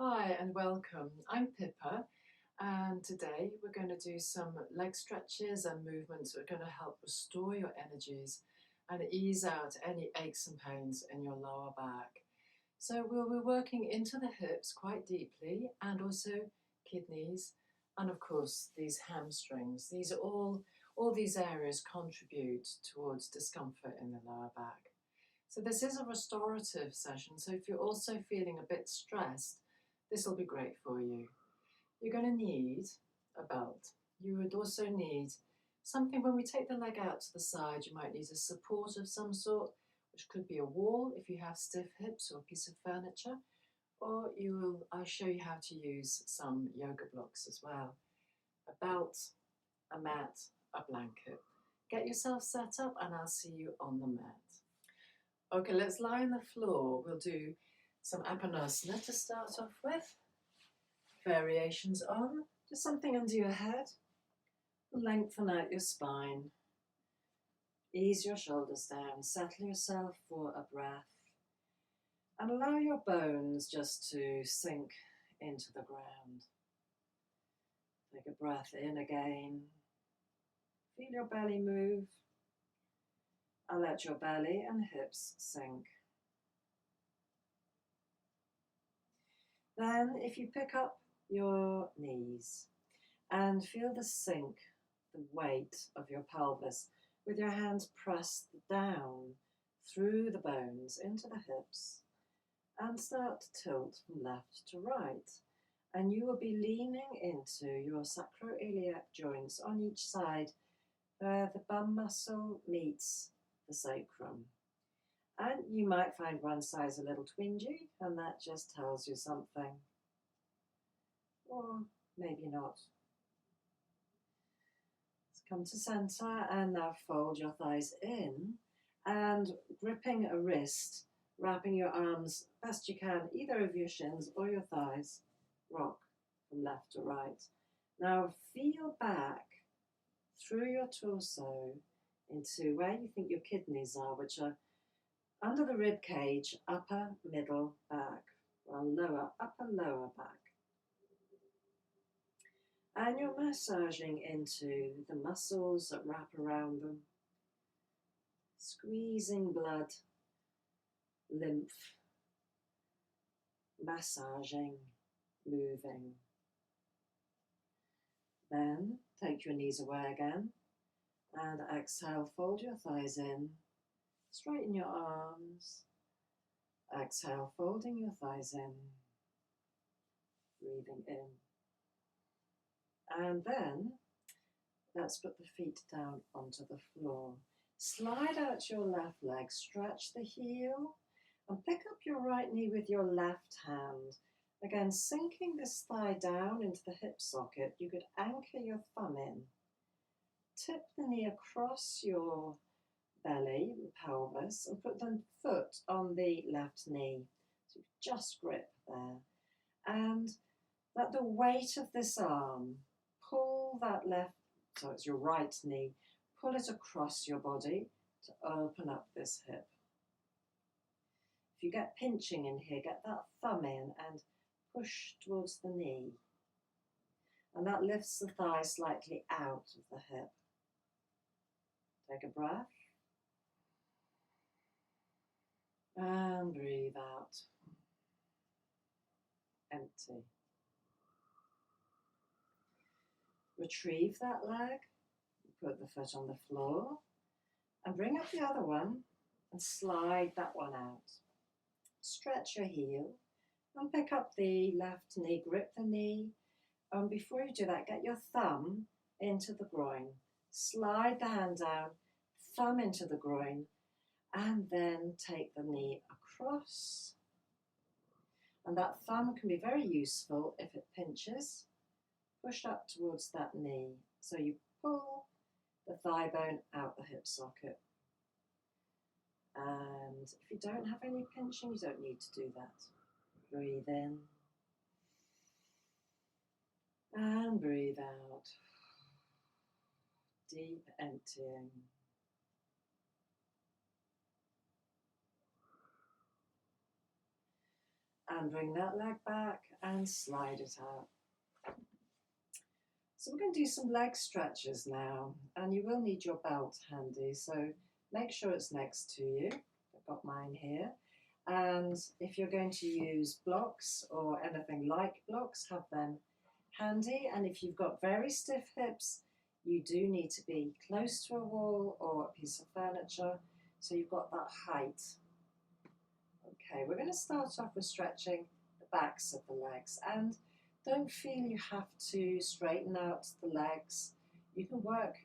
Hi and welcome. I'm Pippa, and today we're going to do some leg stretches and movements that are going to help restore your energies and ease out any aches and pains in your lower back. So we'll be working into the hips quite deeply and also kidneys and of course these hamstrings. These are all these areas contribute towards discomfort in the lower back. So this is a restorative session, so if you're also feeling a bit stressed, this will be great for you. You're going to need a belt. You would also need something when we take the leg out to the side. You might need a support of some sort, which could be a wall if you have stiff hips or a piece of furniture, or I'll show you how to use some yoga blocks as well. A belt, a mat, a blanket. Get yourself set up and I'll see you on the mat. Okay, let's lie on the floor. We'll do some Apanasana to start off with. Variations on, just something under your head. Lengthen out your spine. Ease your shoulders down. Settle yourself for a breath. And allow your bones just to sink into the ground. Take a breath in again. Feel your belly move. And let your belly and hips sink. Then, if you pick up your knees and feel the sink, the weight of your pelvis, with your hands pressed down through the bones into the hips, and start to tilt from left to right. And you will be leaning into your sacroiliac joints on each side where the bum muscle meets the sacrum. And you might find one side's a little twingy, and that just tells you something. Or maybe not. Let's come to center and now fold your thighs in and gripping a wrist, wrapping your arms best you can, either of your shins or your thighs. Rock from left to right. Now feel back through your torso into where you think your kidneys are, which are under the rib cage, upper, middle, back, or lower, upper, lower back. And you're massaging into the muscles that wrap around them, squeezing blood, lymph, massaging, moving. Then take your knees away again and exhale, fold your thighs in. Straighten your arms. Exhale, folding your thighs in. Breathing in. And then, let's put the feet down onto the floor. Slide out your left leg, stretch the heel, and pick up your right knee with your left hand. Again, sinking this thigh down into the hip socket, you could anchor your thumb in. Tip the knee across your belly, the pelvis, and put the foot on the left knee. So just grip there. And let the weight of this arm pull that left, so it's your right knee, pull it across your body to open up this hip. If you get pinching in here, get that thumb in and push towards the knee. And that lifts the thigh slightly out of the hip. Take a breath. And breathe out. Empty. Retrieve that leg, put the foot on the floor, and bring up the other one and slide that one out. Stretch your heel and pick up the left knee, grip the knee, and before you do that, get your thumb into the groin. Slide the hand down, thumb into the groin, and then take the knee across. And that thumb can be very useful if it pinches. Push up towards that knee. So you pull the thigh bone out the hip socket. And if you don't have any pinching, you don't need to do that. Breathe in. And breathe out. Deep emptying. And bring that leg back and slide it out. So we're going to do some leg stretches now, and you will need your belt handy, so make sure it's next to you. I've got mine here. And if you're going to use blocks or anything like blocks, have them handy. And if you've got very stiff hips, you do need to be close to a wall or a piece of furniture, so you've got that height. Okay, we're going to start off with stretching the backs of the legs, and don't feel you have to straighten out the legs. You can work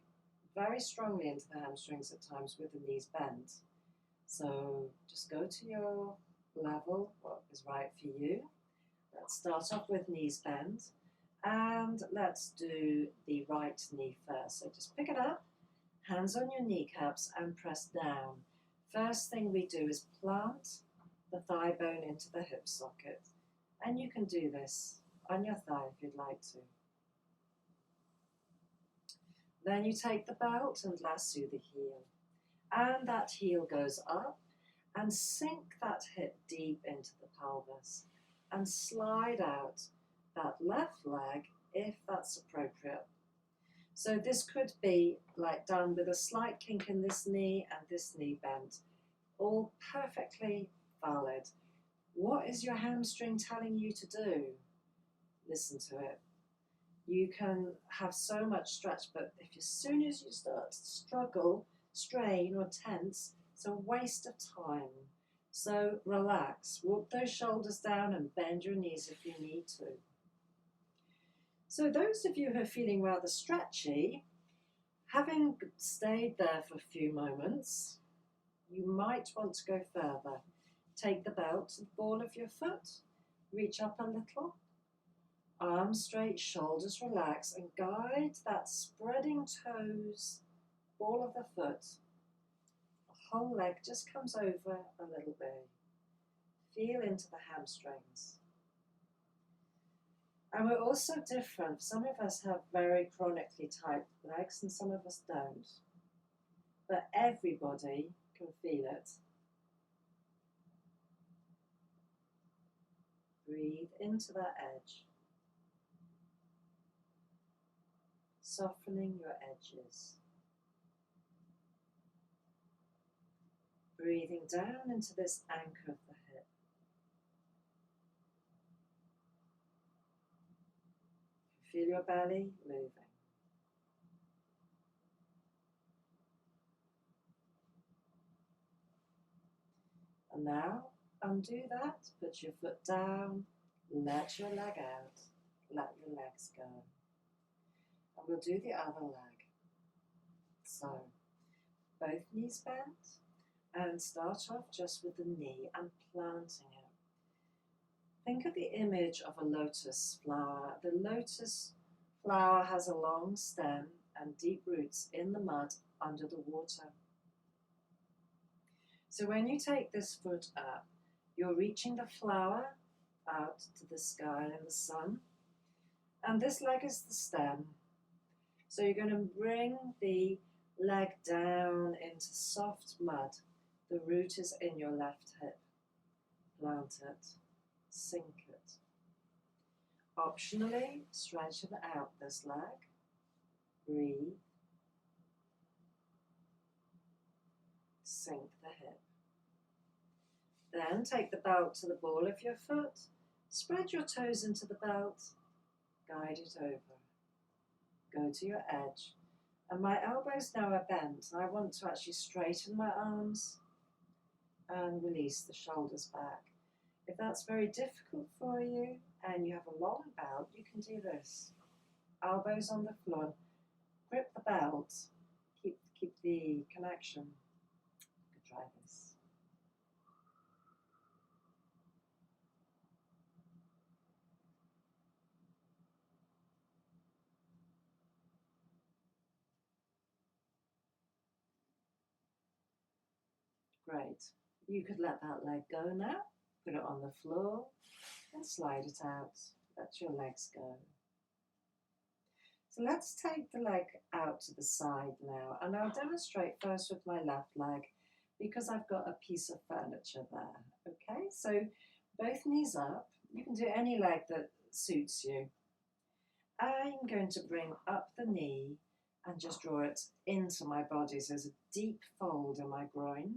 very strongly into the hamstrings at times with the knees bent. So just go to your level, what is right for you. Let's start off with knees bent, and let's do the right knee first. So just pick it up, hands on your kneecaps and press down. First thing we do is plant the thigh bone into the hip socket, and you can do this on your thigh if you'd like to. Then you take the belt and lasso the heel, and that heel goes up, and sink that hip deep into the pelvis and slide out that left leg if that's appropriate. So this could be like done with a slight kink in this knee and this knee bent, all perfectly valid. What is your hamstring telling you to do? Listen to it. You can have so much stretch, but if as soon as you start to struggle, strain or tense, it's a waste of time. So relax, walk those shoulders down and bend your knees if you need to. So those of you who are feeling rather stretchy, having stayed there for a few moments, you might want to go further. Take the belt to the ball of your foot, reach up a little, arms straight, shoulders relax, and guide that spreading toes, ball of the foot. The whole leg just comes over a little bit. Feel into the hamstrings. And we're also different. Some of us have very chronically tight legs and some of us don't. But everybody can feel it. Breathe into that edge. Softening your edges. Breathing down into this anchor of the hip. Feel your belly moving. And now undo that, put your foot down, let your leg out, let your legs go. And we'll do the other leg. So, both knees bent, and start off just with the knee and planting it. Think of the image of a lotus flower. The lotus flower has a long stem and deep roots in the mud under the water. So when you take this foot up, you're reaching the flower out to the sky and the sun, and this leg is the stem. So you're going to bring the leg down into soft mud. The root is in your left hip. Plant it, sink it. Optionally, straighten out this leg. Breathe. Sink the hip. Then take the belt to the ball of your foot. Spread your toes into the belt. Guide it over. Go to your edge. And my elbows now are bent. I want to actually straighten my arms and release the shoulders back. If that's very difficult for you and you have a long belt, you can do this. Elbows on the floor. Grip the belt. Keep the connection. You could try this. Great. You could let that leg go now. Put it on the floor and slide it out. Let your legs go. So let's take the leg out to the side now, and I'll demonstrate first with my left leg because I've got a piece of furniture there. Okay, so Both knees up. You can do any leg that suits you. I'm going to bring up the knee and just draw it into my body. So there's a deep fold in my groin.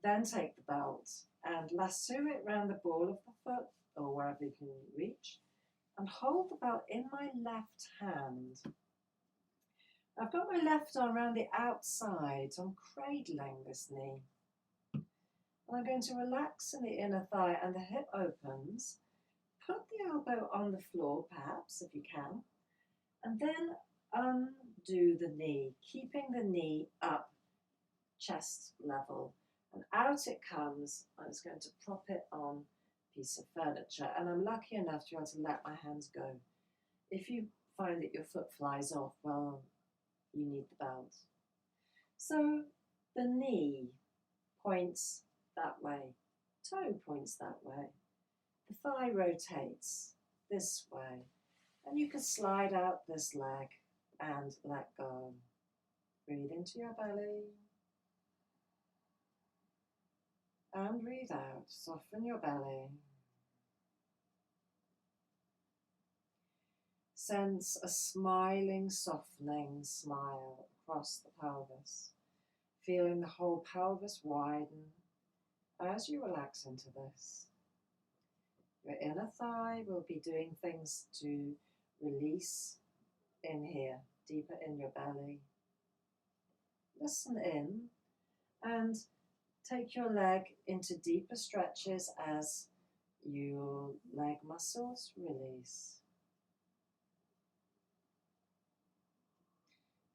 Then take the belt and lasso it around the ball of the foot or wherever you can reach, and hold the belt in my left hand. I've got my left arm around the outside, so I'm cradling this knee. And I'm going to relax in the inner thigh and the hip opens. Put the elbow on the floor, perhaps, if you can, and then undo the knee, keeping the knee up, chest level. And out it comes. I'm just going to prop it on a piece of furniture. And I'm lucky enough to be able to let my hands go. If you find that your foot flies off, well, you need the belt. So the knee points that way, toe points that way, the thigh rotates this way, and you can slide out this leg and let go. Breathe into your belly and breathe out. Soften your belly. Sense a smiling, softening smile across the pelvis, feeling the whole pelvis widen as you relax into this. Your inner thigh will be doing things to release in here, deeper in your belly. Listen in and take your leg into deeper stretches as your leg muscles release.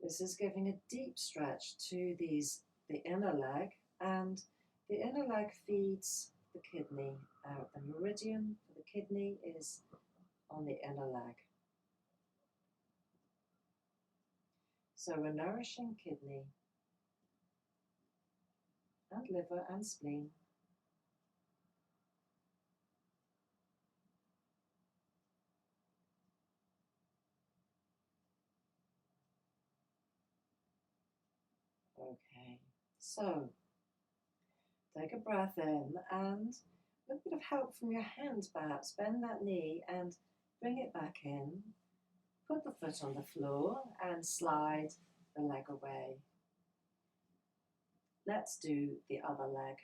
This is giving a deep stretch to the inner leg, and the inner leg feeds the kidney out. The meridian for the kidney is on the inner leg. So we're nourishing kidney and liver and spleen. Okay, so take a breath in, and with a bit of help from your hands perhaps, bend that knee and bring it back in. Put the foot on the floor and slide the leg away. Let's do the other leg.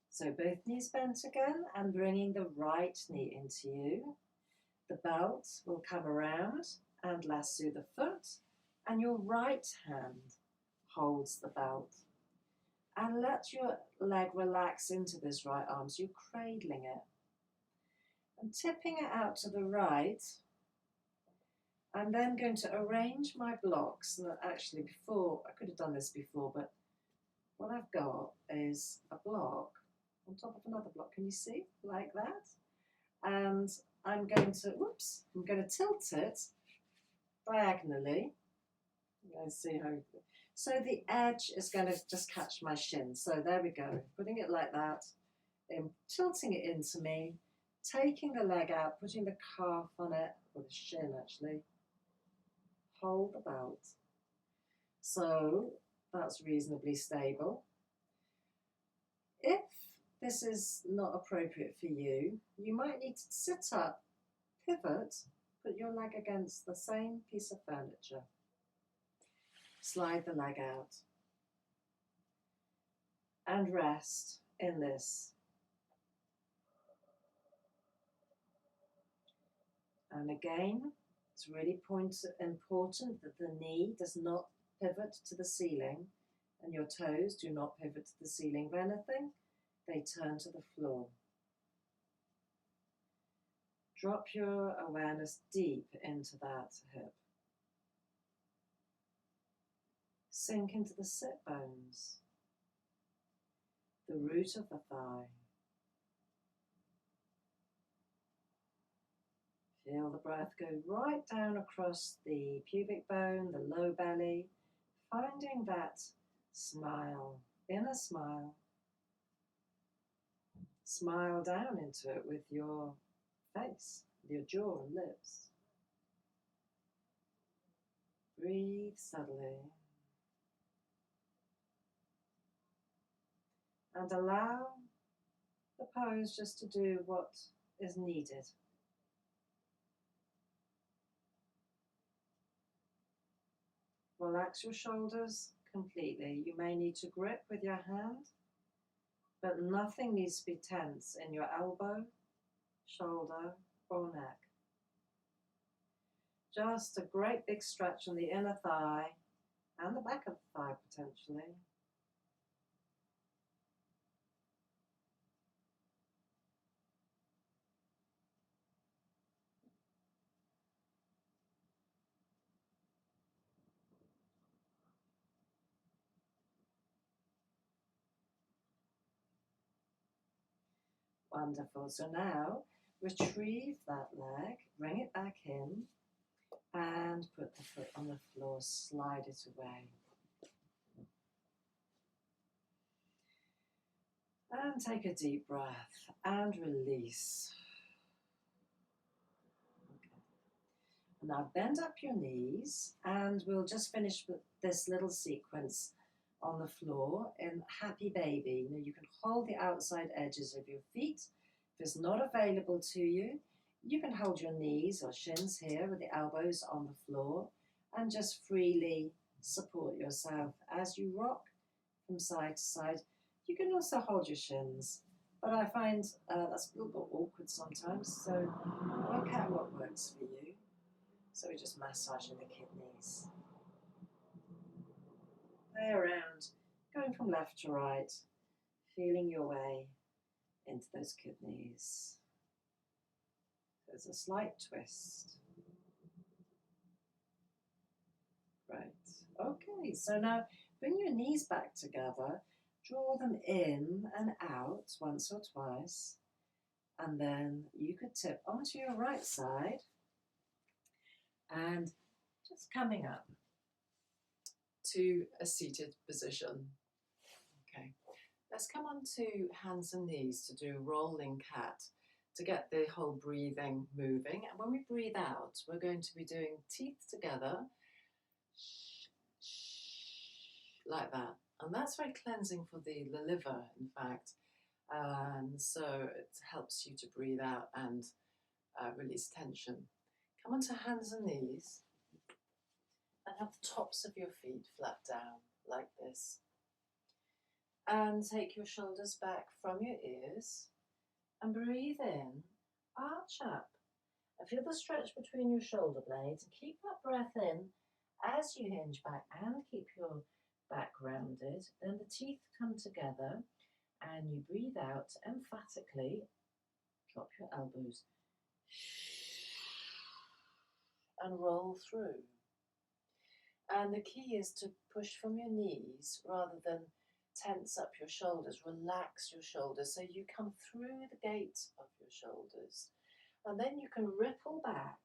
So both knees bent again and bringing the right knee into you. The belt will come around and lasso the foot, and your right hand holds the belt. And let your leg relax into this right arm, so you're cradling it. And tipping it out to the right, I'm then going to arrange my blocks. And actually before, I could have done this before, but what I've got is a block on top of another block. Can you see? Like that. And I'm going to tilt it diagonally. Let's see how. So the edge is going to just catch my shin. So there we go. Putting it like that, tilting it into me, taking the leg out, putting the calf on it, or the shin actually. Hold the belt. So that's reasonably stable. If this is not appropriate for you, you might need to sit up, pivot, put your leg against the same piece of furniture. Slide the leg out and rest in this. And again, it's really important that the knee does not pivot to the ceiling and your toes do not pivot to the ceiling. If anything, they turn to the floor. Drop your awareness deep into that hip. Sink into the sit bones, the root of the thigh. Feel the breath go right down across the pubic bone, the low belly, finding that smile, inner smile. Smile down into it with your face, your jaw and lips. Breathe subtly. And allow the pose just to do what is needed. Relax your shoulders completely. You may need to grip with your hand, but nothing needs to be tense in your elbow, shoulder, or neck. Just a great big stretch on the inner thigh and the back of the thigh potentially. Wonderful. So now retrieve that leg, bring it back in, and put the foot on the floor, slide it away. And take a deep breath and release. Okay. Now bend up your knees and we'll just finish with this little sequence on the floor in Happy Baby. Now you can hold the outside edges of your feet. If it's not available to you, you can hold your knees or shins here with the elbows on the floor and just freely support yourself as you rock from side to side. You can also hold your shins, but I find that's a little bit awkward sometimes, so work out what works for you. So we're just massaging the kidneys. Play around, going from left to right, feeling your way into those kidneys. There's a slight twist. Right, okay, so now bring your knees back together, draw them in and out once or twice, and then you could tip onto your right side and just coming up to a seated position. Okay, let's come on to hands and knees to do rolling cat to get the whole breathing moving. And when we breathe out, we're going to be doing teeth together like that. And that's very cleansing for the liver, in fact. And so it helps you to breathe out and release tension. Come onto hands and knees and have the tops of your feet flat down like this. And take your shoulders back from your ears and breathe in, arch up. And feel the stretch between your shoulder blades and keep that breath in as you hinge back and keep your back rounded. Then the teeth come together and you breathe out emphatically. Drop your elbows and roll through. And the key is to push from your knees rather than tense up your shoulders. Relax your shoulders so you come through the gate of your shoulders. And then you can ripple back,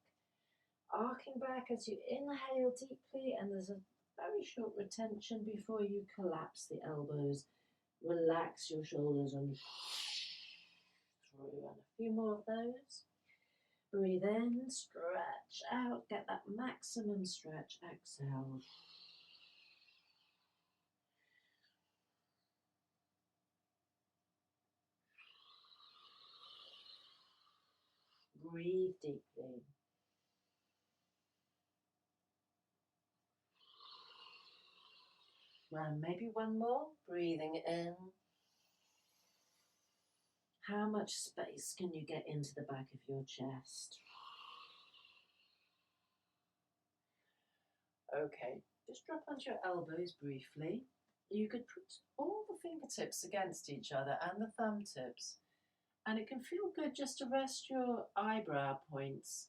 arcing back as you inhale deeply, and there's a very short retention before you collapse the elbows. Relax your shoulders and through, and a few more of those. Breathe in, stretch out, get that maximum stretch, exhale. Breathe deeply. And maybe one more, breathing in. How much space can you get into the back of your chest? Okay, just drop onto your elbows briefly. You could put all the fingertips against each other and the thumb tips. And it can feel good just to rest your eyebrow points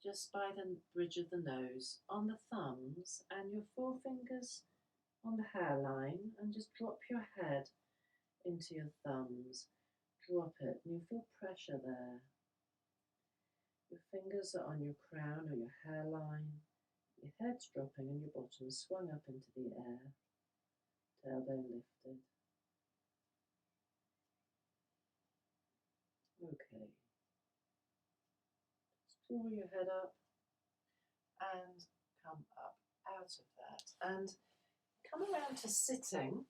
just by the bridge of the nose on the thumbs and your forefingers on the hairline, and just drop your head into your thumbs. Drop it and you feel pressure there. Your fingers are on your crown or your hairline. Your head's dropping and your bottom swung up into the air. Tailbone lifted. Okay. Just draw your head up and come up out of that. And come around to sitting.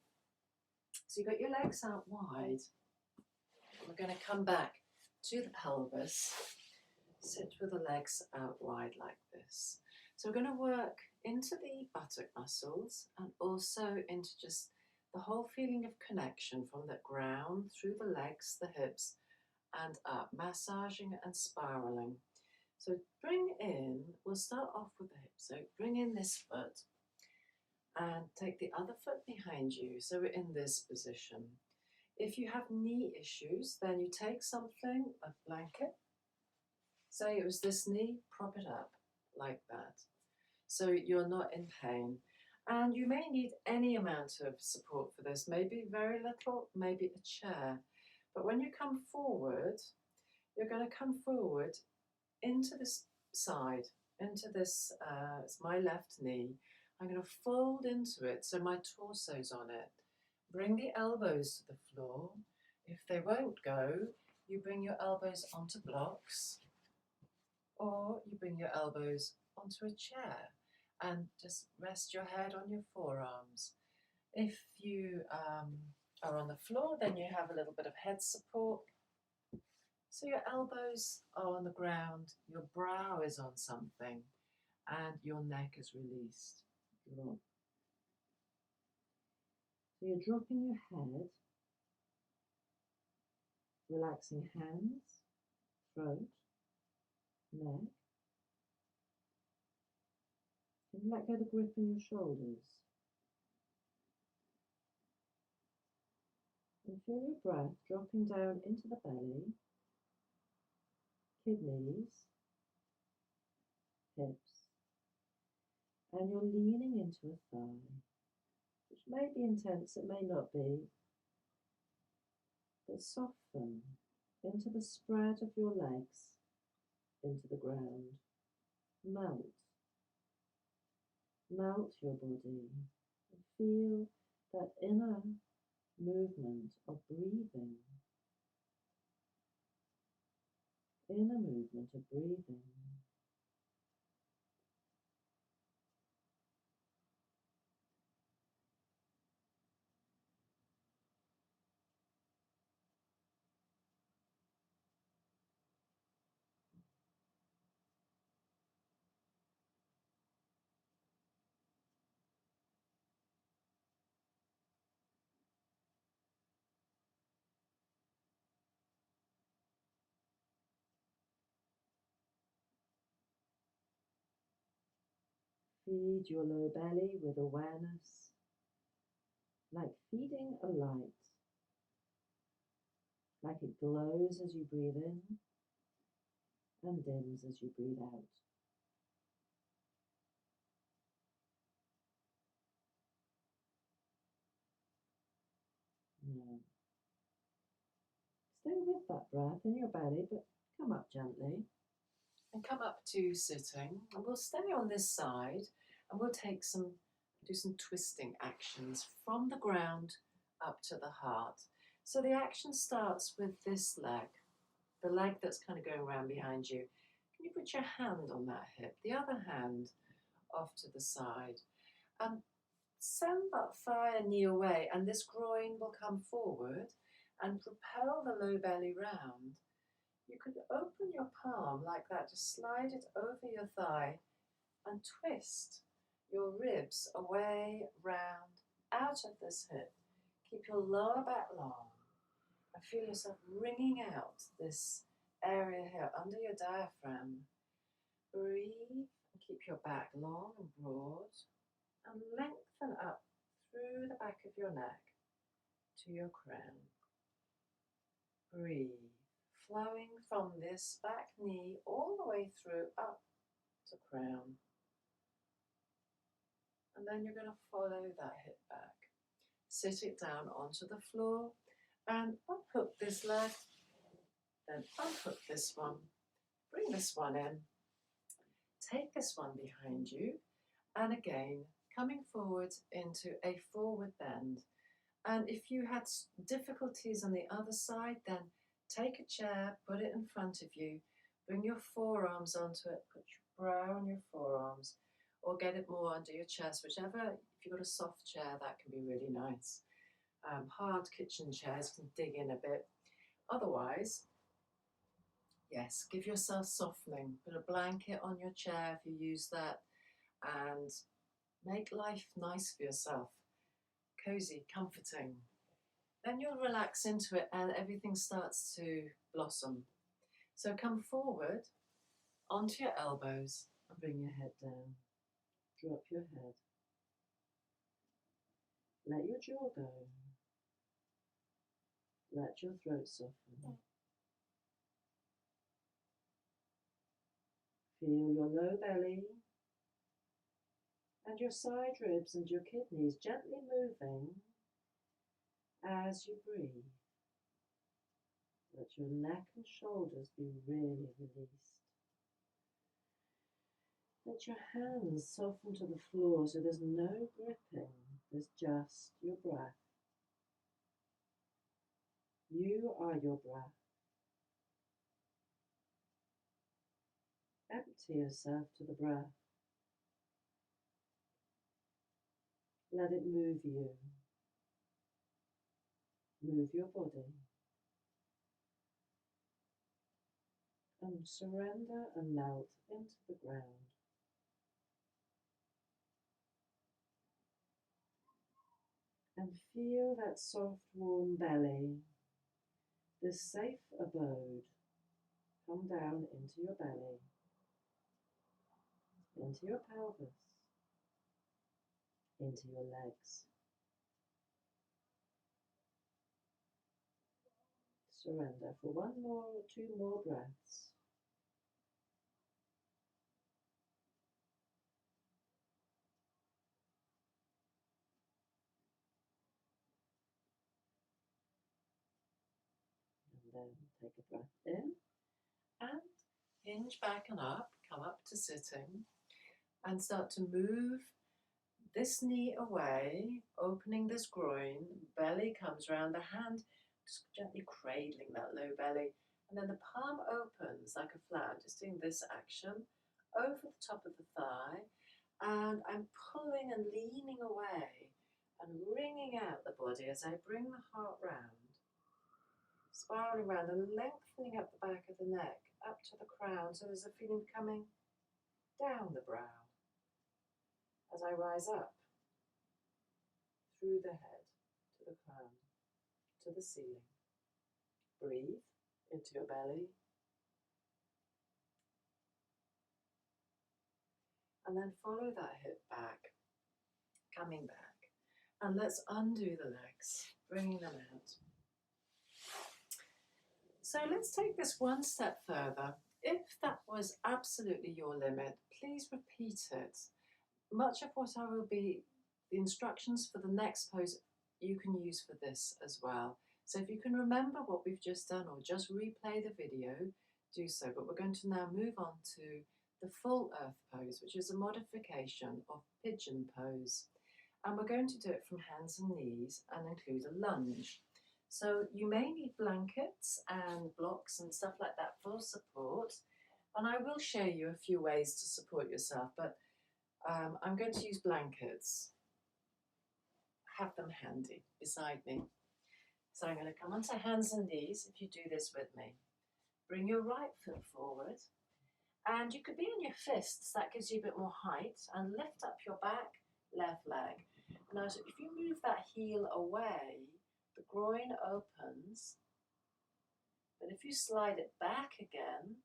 So you've got your legs out wide. we're going to come back to the pelvis, sit with the legs out wide like this. So we're going to work into the buttock muscles and also into just the whole feeling of connection from the ground through the legs, the hips, and up, massaging and spiraling. So bring in, we'll start off with the hips. So bring in this foot and take the other foot behind you. So we're in this position. If you have knee issues, then you take something, a blanket, say it was this knee, prop it up like that. So you're not in pain. And you may need any amount of support for this, maybe very little, maybe a chair. But when you come forward, you're going to come forward into this side, into this, it's my left knee. I'm going to fold into it so my torso's on it. Bring the elbows to the floor. If they won't go, you bring your elbows onto blocks, or you bring your elbows onto a chair and just rest your head on your forearms. If you are on the floor, then you have a little bit of head support. So your elbows are on the ground, your brow is on something, and your neck is released. Drop. So you're dropping your head, relaxing hands, throat, neck. And let go of the grip in your shoulders. And feel your breath dropping down into the belly, kidneys, hips, and you're leaning into a thigh, which may be intense, it may not be, but soften into the spread of your legs into the ground. Melt. Melt your body and feel that inner movement of breathing. Inner movement of breathing. Feed your low belly with awareness, like feeding a light, like it glows as you breathe in and dims as you breathe out. Now, stay with that breath in your belly, but come up gently and come up to sitting, and we'll stay on this side and we'll do some twisting actions from the ground up to the heart. So the action starts with this leg, the leg that's kind of going around behind you. Can you put your hand on that hip, the other hand off to the side, and send that thigh and knee away, and this groin will come forward and propel the low belly round. You could open your palm like that, just slide it over your thigh and twist your ribs away, round, out of this hip. Keep your lower back long and feel yourself wringing out this area here under your diaphragm. Breathe and keep your back long and broad and lengthen up through the back of your neck to your crown. Breathe, flowing from this back knee all the way through up to crown. And then you're going to follow that hip back. Sit it down onto the floor and unhook this leg, then unhook this one. Bring this one in. Take this one behind you, and again, coming forward into a forward bend. And if you had difficulties on the other side, then take a chair, put it in front of you, bring your forearms onto it, put your brow on your forearms, or get it more under your chest, whichever. If you've got a soft chair, that can be really nice. Hard kitchen chairs can dig in a bit. Otherwise, yes, give yourself softening. Put a blanket on your chair if you use that, and make life nice for yourself. Cozy, comforting. Then you'll relax into it and everything starts to blossom. So come forward onto your elbows and bring your head down. Drop your head. Let your jaw go. Let your throat soften. Feel your low belly and your side ribs and your kidneys gently moving as you breathe. Let your neck and shoulders be really released. Let your hands soften to the floor so there's no gripping, there's just your breath. You are your breath. Empty yourself to the breath. Let it move you. Move your body. And surrender and melt into the ground. And feel that soft, warm belly, this safe abode, come down into your belly, into your pelvis, into your legs. Surrender for one more or two more breaths. And then take a breath in and hinge back and up, come up to sitting and start to move this knee away, opening this groin, belly comes round, the hand just gently cradling that low belly, and then the palm opens like a flower, just doing this action over the top of the thigh, and I'm pulling and leaning away and wringing out the body as I bring the heart round, spiraling round and lengthening up the back of the neck, up to the crown, so there's a feeling coming down the brow as I rise up through the head to the crown, to the ceiling. Breathe into your belly. And then follow that hip back, coming back. And let's undo the legs, bringing them out. So let's take this one step further. If that was absolutely your limit, please repeat it. Much of what I will be, the instructions for the next pose, you can use for this as well. So if you can remember what we've just done or just replay the video, do so. But we're going to now move on to the full earth pose, which is a modification of pigeon pose. And we're going to do it from hands and knees and include a lunge. So you may need blankets and blocks and stuff like that for support. And I will show you a few ways to support yourself, but I'm going to use blankets. Have them handy beside me. So I'm going to come onto hands and knees if you do this with me. Bring your right foot forward. And you could be on your fists, that gives you a bit more height. And lift up your back, left leg. Now, so if you move that heel away, the groin opens. But if you slide it back again,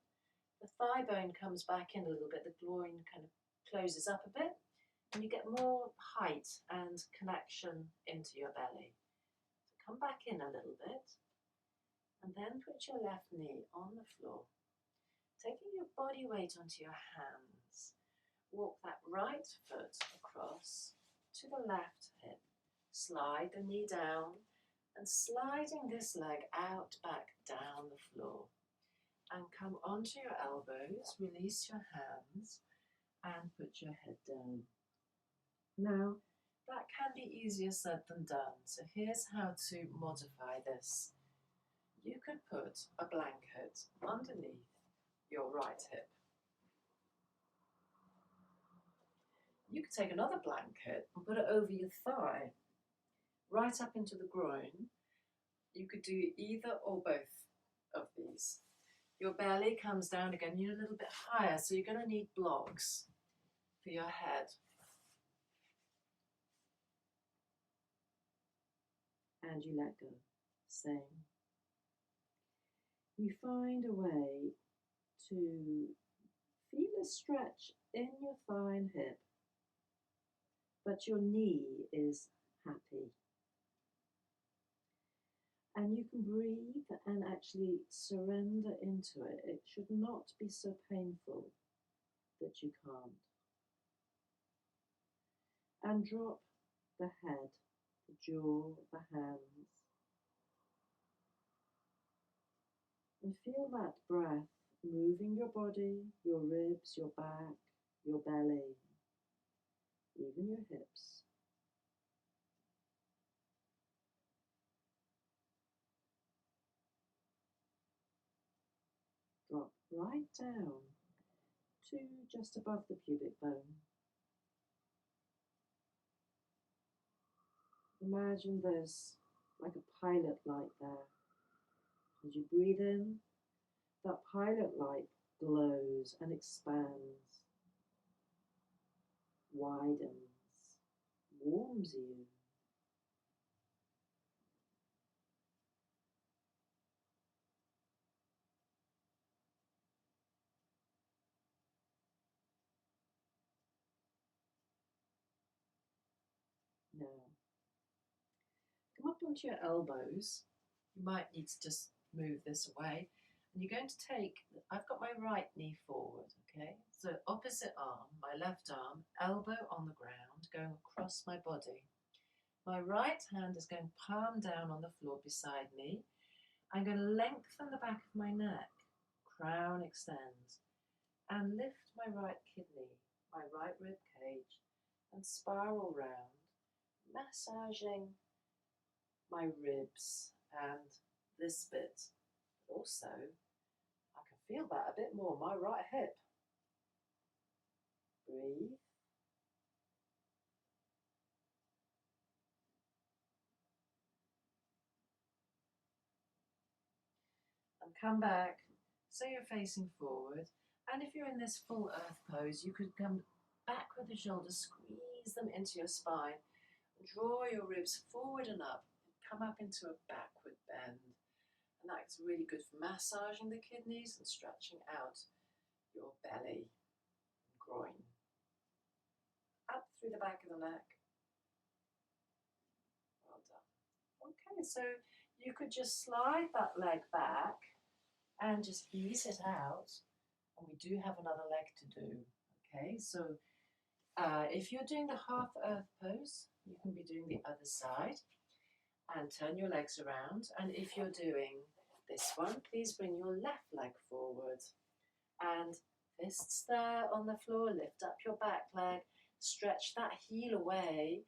the thigh bone comes back in a little bit. The groin kind of closes up a bit. And you get more height and connection into your belly. So come back in a little bit. And then put your left knee on the floor. Taking your body weight onto your hands, walk that right foot across to the left hip. Slide the knee down and sliding this leg out, back, down the floor. And come onto your elbows, release your hands and put your head down. Now, that can be easier said than done. So here's how to modify this. You could put a blanket underneath your right hip. You could take another blanket and put it over your thigh, right up into the groin. You could do either or both of these. Your belly comes down again, you're a little bit higher, so you're going to need blocks for your head. And you let go. Same. You find a way to feel a stretch in your thigh and hip, but your knee is happy. And you can breathe and actually surrender into it. It should not be so painful that you can't. And drop the head, the jaw, the hands. And feel that breath moving your body, your ribs, your back, your belly, even your hips. Drop right down to just above the pubic bone. Imagine there's like a pilot light there. As you breathe in, that pilot light glows and expands, widens, warms you. Now, come up onto your elbows. You might need to just move this away. And you're going to take, I've got my right knee forward, okay? So opposite arm, my left arm, elbow on the ground, going across my body. My right hand is going palm down on the floor beside me. I'm going to lengthen the back of my neck, crown extends, and lift my right kidney, my right rib cage, and spiral round, massaging my ribs and this bit. Also, I can feel that a bit more, my right hip. Breathe. And come back, so you're facing forward. And if you're in this full earth pose, you could come back with the shoulders, squeeze them into your spine, draw your ribs forward and up, come up into a backward bend. And that's really good for massaging the kidneys and stretching out your belly and groin. Up through the back of the neck. Well done. Okay, so you could just slide that leg back and just ease it out. And we do have another leg to do. Okay, so if you're doing the half earth pose, you can be doing the other side and turn your legs around. And if you're doing this one, please bring your left leg forward and fists there on the floor, lift up your back leg, stretch that heel away,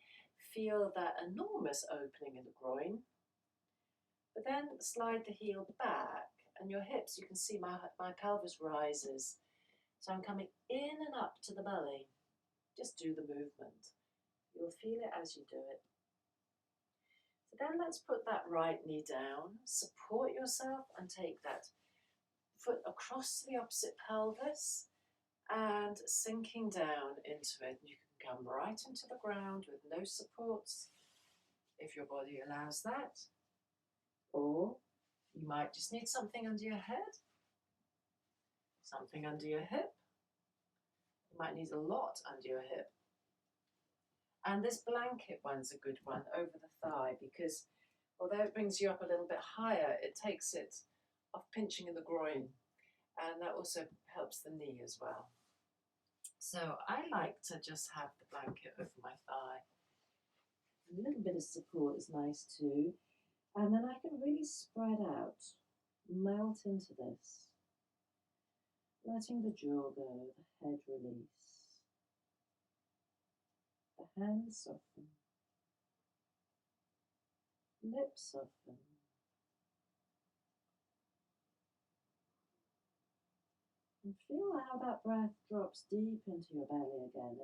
feel that enormous opening in the groin, but then slide the heel back and your hips, you can see my pelvis rises. So I'm coming in and up to the belly. Just do the movement. You'll feel it as you do it. So then let's put that right knee down, support yourself and take that foot across to the opposite pelvis and sinking down into it. You can come right into the ground with no supports if your body allows that. Or you might just need something under your head, something under your hip. You might need a lot under your hip. And this blanket one's a good one over the thigh because although it brings you up a little bit higher, it takes it off pinching in the groin. And that also helps the knee as well. So I like to just have the blanket over my thigh. A little bit of support is nice too. And then I can really spread out, melt into this. Letting the jaw go, the head release. The hands soften. Lips soften. And feel how that breath drops deep into your belly again.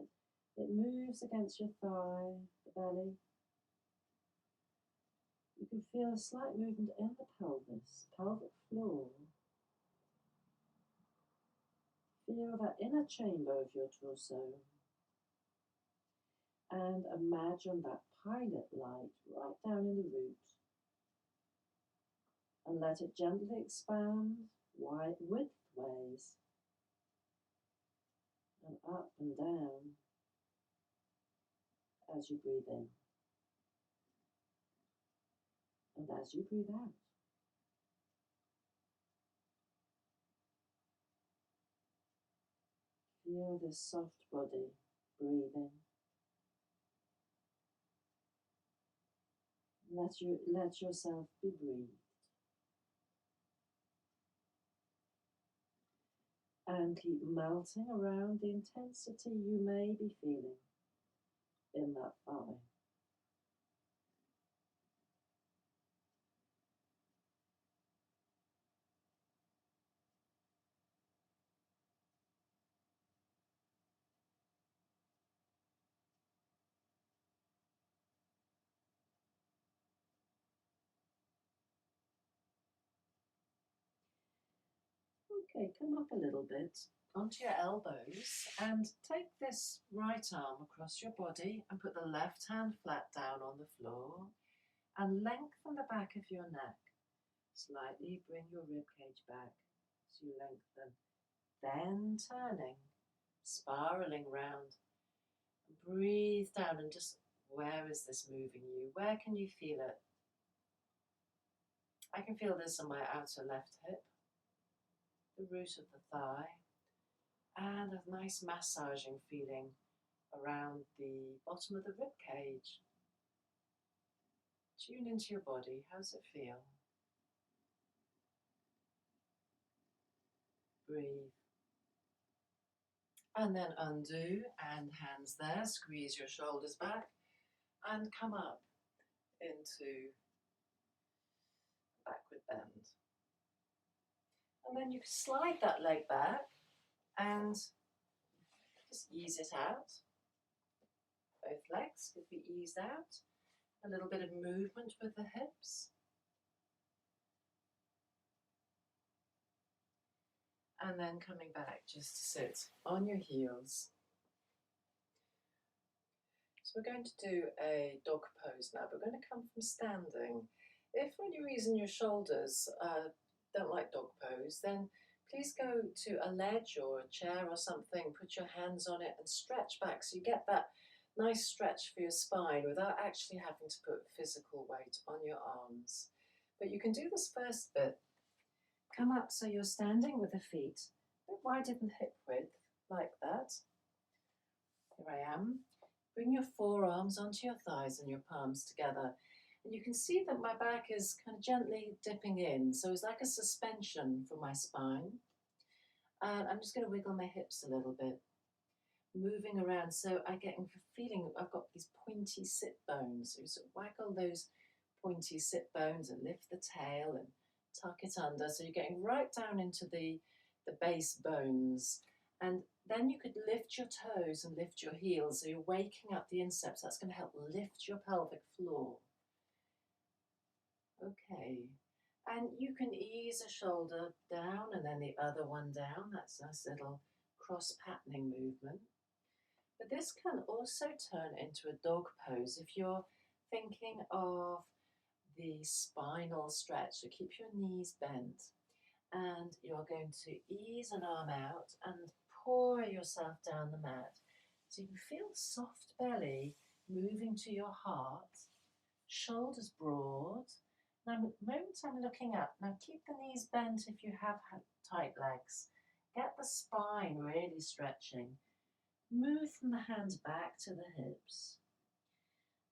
It moves against your thigh, the belly. You can feel a slight movement in the pelvis, pelvic floor. Feel that inner chamber of your torso. And imagine that pilot light right down in the root. And let it gently expand widthways and up and down as you breathe in and as you breathe out. Feel this soft body breathing. Let yourself be breathed. And keep melting around the intensity you may be feeling in that thigh. Okay, come up a little bit onto your elbows and take this right arm across your body and put the left hand flat down on the floor and lengthen the back of your neck. Slightly bring your rib cage back as you lengthen. Then turning, spiraling round. Breathe down and just, where is this moving you? Where can you feel it? I can feel this on my outer left hip, the root of the thigh, and a nice massaging feeling around the bottom of the rib cage. Tune into your body. How does it feel? Breathe. And then undo, and hands there. Squeeze your shoulders back and come up into backward bend. And then you can slide that leg back and just ease it out. Both legs could be eased out. A little bit of movement with the hips. And then coming back just to sit on your heels. So we're going to do a dog pose now. We're going to come from standing. If for any reason your shoulders don't like dog pose, then please go to a ledge or a chair or something, put your hands on it and stretch back so you get that nice stretch for your spine without actually having to put physical weight on your arms. But you can do this first bit. Come up so you're standing with the feet a bit wider than hip width, like that. Here I am. Bring your forearms onto your thighs and your palms together. And you can see that my back is kind of gently dipping in, so it's like a suspension for my spine. And I'm just going to wiggle my hips a little bit, moving around, so I get a feeling I've got these pointy sit bones. So you sort of waggle those pointy sit bones and lift the tail and tuck it under, so you're getting right down into the base bones. And then you could lift your toes and lift your heels, so you're waking up the insteps. That's going to help lift your pelvic floor. Okay, and you can ease a shoulder down and then the other one down. That's a nice little cross-patterning movement. But this can also turn into a dog pose if you're thinking of the spinal stretch. So keep your knees bent and you're going to ease an arm out and pour yourself down the mat. So you can feel soft belly moving to your heart, shoulders broad. Now, the moment I'm looking up, now keep the knees bent if you have tight legs. Get the spine really stretching. Move from the hands back to the hips.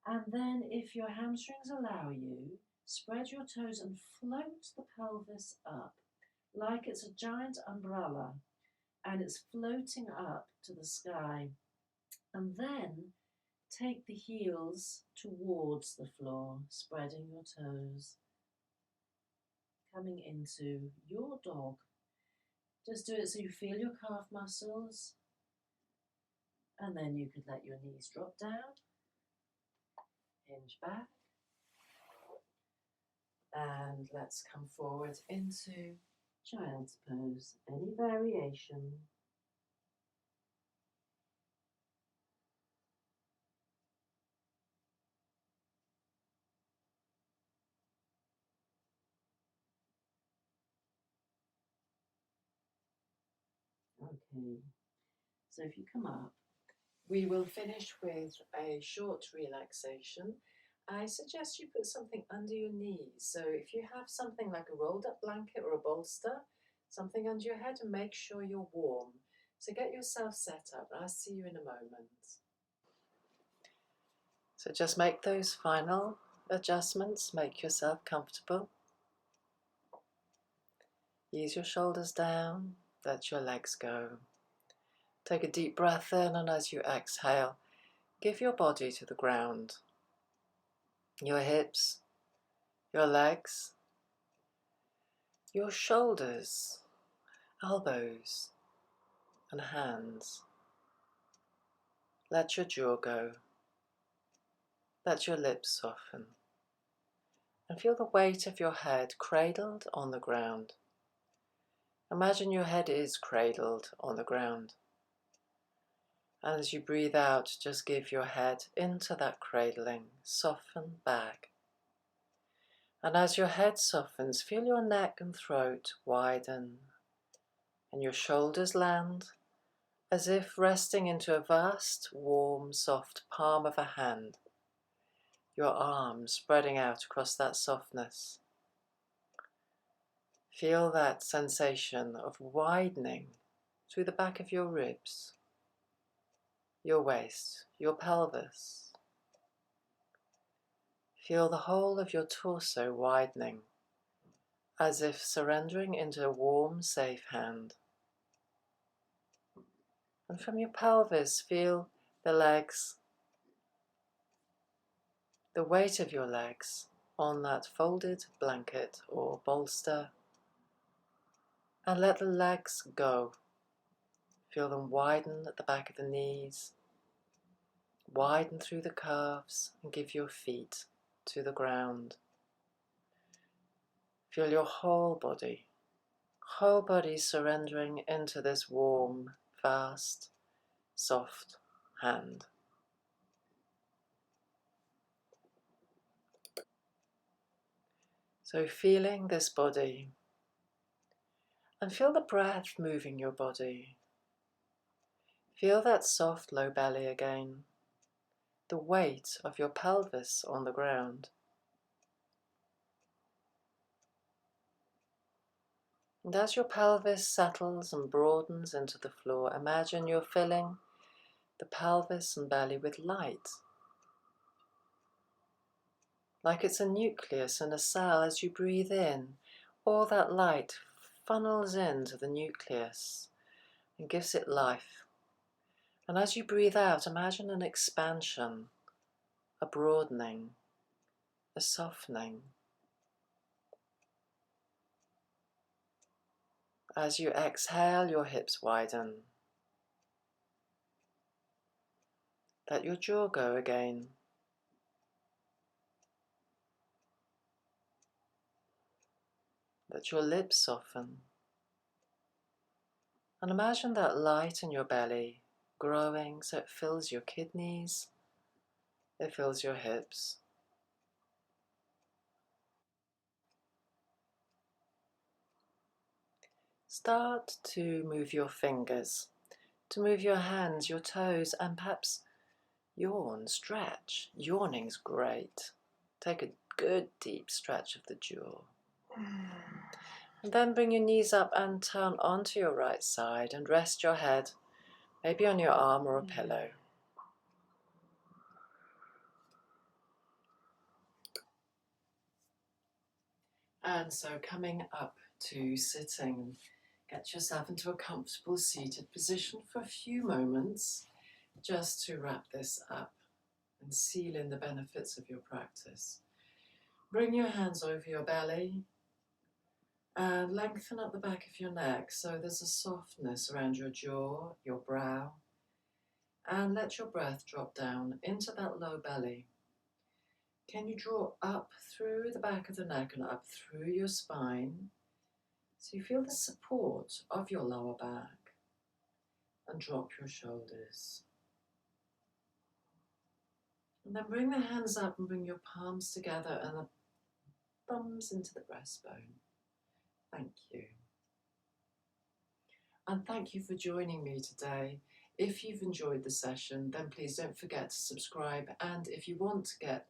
And then if your hamstrings allow you, spread your toes and float the pelvis up like it's a giant umbrella and it's floating up to the sky. And then take the heels towards the floor, spreading your toes, coming into your dog. Just do it so you feel your calf muscles, and then you could let your knees drop down, hinge back, And let's come forward into child's pose. Any variation. Okay, so if you come up, we will finish with a short relaxation. I suggest you put something under your knees. So if you have something like a rolled up blanket or a bolster, something under your head, and make sure you're warm. So get yourself set up. I'll see you in a moment. So just make those final adjustments. Make yourself comfortable. Ease your shoulders down. Let your legs go. Take a deep breath in, and as you exhale, give your body to the ground. Your hips, your legs, your shoulders, elbows, and hands. Let your jaw go. Let your lips soften. And feel the weight of your head cradled on the ground. Imagine your head is cradled on the ground. And as you breathe out, just give your head into that cradling, soften back. And as your head softens, feel your neck and throat widen, and your shoulders land, as if resting into a vast, warm, soft palm of a hand, your arms spreading out across that softness. Feel that sensation of widening through the back of your ribs, your waist, your pelvis. Feel the whole of your torso widening, as if surrendering into a warm, safe hand. And from your pelvis, feel the legs, the weight of your legs on that folded blanket or bolster, and let the legs go. Feel them widen at the back of the knees, widen through the calves, and give your feet to the ground. Feel your whole body surrendering into this warm, vast, soft hand. So feeling this body, and feel the breath moving your body. Feel that soft low belly again, the weight of your pelvis on the ground. And as your pelvis settles and broadens into the floor, imagine you're filling the pelvis and belly with light. Like it's a nucleus in a cell. As you breathe in, all that light funnels into the nucleus and gives it life. And as you breathe out, imagine an expansion, a broadening, a softening. As you exhale, your hips widen. Let your jaw go again. Let your lips soften. And imagine that light in your belly growing so it fills your kidneys, it fills your hips. Start to move your fingers, to move your hands, your toes, and perhaps yawn, stretch. Yawning's great. Take a good deep stretch of the jaw. And then bring your knees up and turn onto your right side and rest your head, maybe on your arm or a pillow. And so coming up to sitting, get yourself into a comfortable seated position for a few moments, just to wrap this up and seal in the benefits of your practice. Bring your hands over your belly and lengthen up the back of your neck so there's a softness around your jaw, your brow, and let your breath drop down into that low belly. Can you draw up through the back of the neck and up through your spine so you feel the support of your lower back, and drop your shoulders. And then bring the hands up and bring your palms together and the thumbs into the breastbone. Thank you. And thank you for joining me today. If you've enjoyed the session, then please don't forget to subscribe. And if you want to get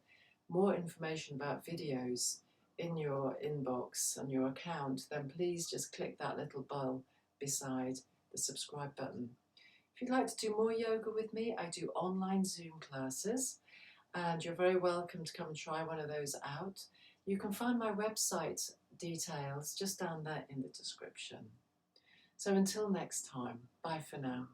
more information about videos in your inbox and your account, then please just click that little bell beside the subscribe button. If you'd like to do more yoga with me, I do online Zoom classes, and you're very welcome to come and try one of those out. You can find my website details just down there in the description. So until next time, bye for now.